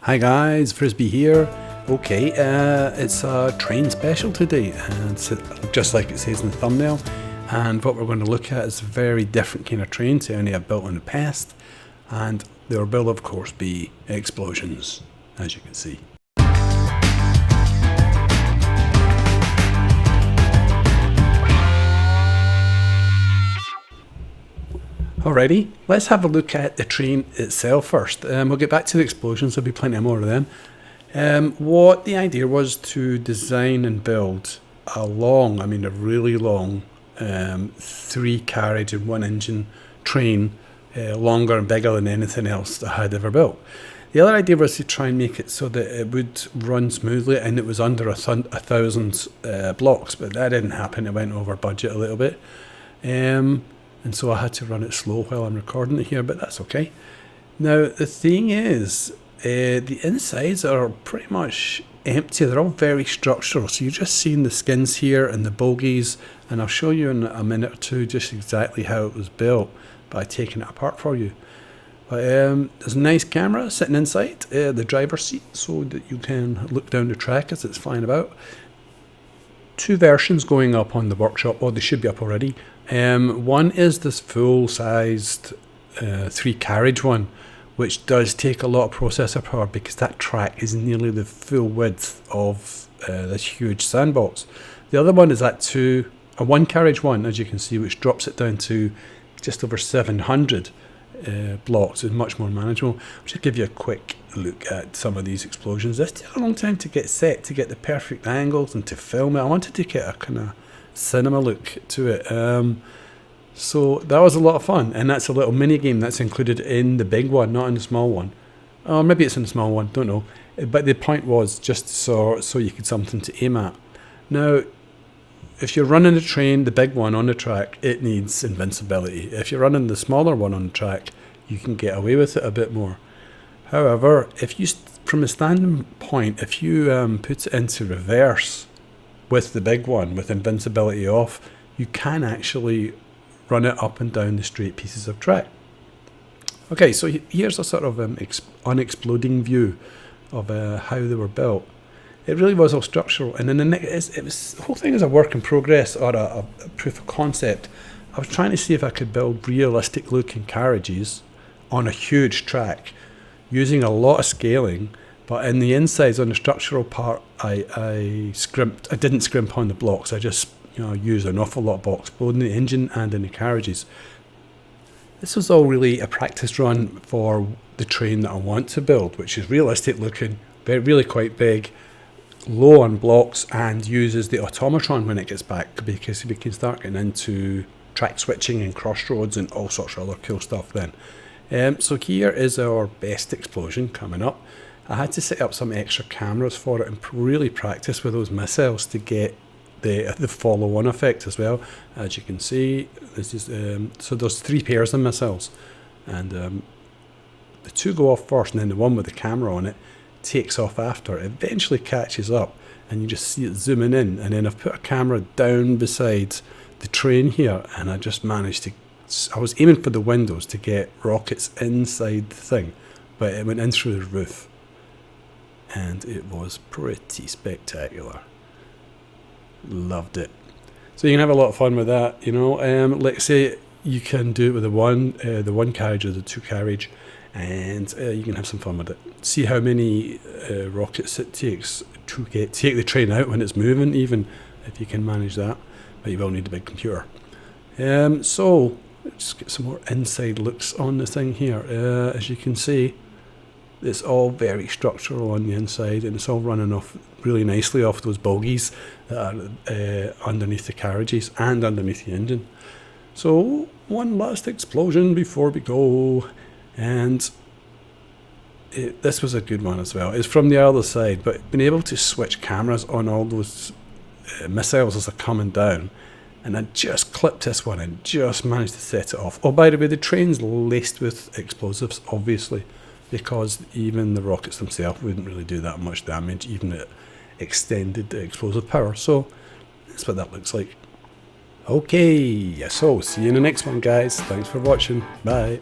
Hi guys, Frisbee here. Okay, it's a train special today, and it's just like it says in the thumbnail. And what we're going to look at is a very different kind of train to any I've built in the past, and there will of course be explosions, as you can see. Alrighty, let's have a look at the train itself first. We'll get back to the explosions, there'll be plenty more of them. What the idea was to design and build a really long 3-carriage and 1-engine train, longer and bigger than anything else that I had ever built. The other idea was to try and make it so that it would run smoothly and it was under 1,000 blocks, but that didn't happen. It went over budget a little bit. And so I had to run it slow while I'm recording it here, but that's okay. Now, the thing is, the insides are pretty much empty. They're all very structural. So you're just seeing the skins here and the bogies, and I'll show you in a minute or two just exactly how it was built by taking it apart for you. But there's a nice camera sitting inside the driver's seat so that you can look down the track as it's flying about. 2 versions going up on the workshop, or they should be up already. One is this full-sized 3-carriage one, which does take a lot of processor power because that track is nearly the full width of this huge sandbox. The other one is a 1-carriage one, as you can see, which drops it down to just over 700 blocks. It's much more manageable. I'll just give you a quick look at some of these explosions. This took a long time to get set, to get the perfect angles and to film it. I wanted to get a kind of cinema look to it. So that was a lot of fun, and that's a little mini game that's included in the big one, not in the small one. Or maybe it's in the small one, don't know. But the point was just so you could something to aim at. Now, if you're running the train, the big one on the track, it needs invincibility. If you're running the smaller one on the track, you can get away with it a bit more. However, if you, from a standing point, if you put it into reverse with the big one, with invincibility off, you can actually run it up and down the straight pieces of track. Okay, so here's a sort of unexploding view of how they were built. It really was all structural, and then the whole thing is a work in progress, or a proof of concept. I was trying to see if I could build realistic looking carriages on a huge track using a lot of scaling, but in the insides on the structural part I didn't scrimp on the blocks. I just used an awful lot of blocks, both in the engine and in the carriages. This was all really a practice run for the train that I want to build, which is realistic looking, really quite big, low on blocks, and uses the automatron when it gets back, because we can start getting into track switching and crossroads and all sorts of other cool stuff then. So here is our best explosion coming up. I had to set up some extra cameras for it and really practice with those missiles to get the follow-on effect as well. As you can see, this is so there's 3 pairs of missiles, and the 2 go off first, and then the one with the camera on it takes off after. It eventually catches up, and you just see it zooming in. And then I've put a camera down beside the train here, and I just managed to. I was aiming for the windows to get rockets inside the thing, but it went in through the roof, and it was pretty spectacular. Loved it. So you can have a lot of fun with that, like say you can do it with the 1 carriage or the 2 carriage, and you can have some fun with it. See how many rockets it takes to take the train out when it's moving, even if you can manage that, but you will need a big computer. So let's get some more inside looks on the thing here. As you can see, it's all very structural on the inside, and it's all running off really nicely off those bogies that are underneath the carriages and underneath the engine. So one last explosion before we go, and this was a good one as well. It's from the other side, but being able to switch cameras on all those missiles as they're coming down, and I just clipped this one and just managed to set it off. Oh, by the way, the train's laced with explosives, obviously, because even the rockets themselves wouldn't really do that much damage, even at extended explosive power. So that's what that looks like. Okay, so see you in the next one, guys. Thanks for watching. Bye.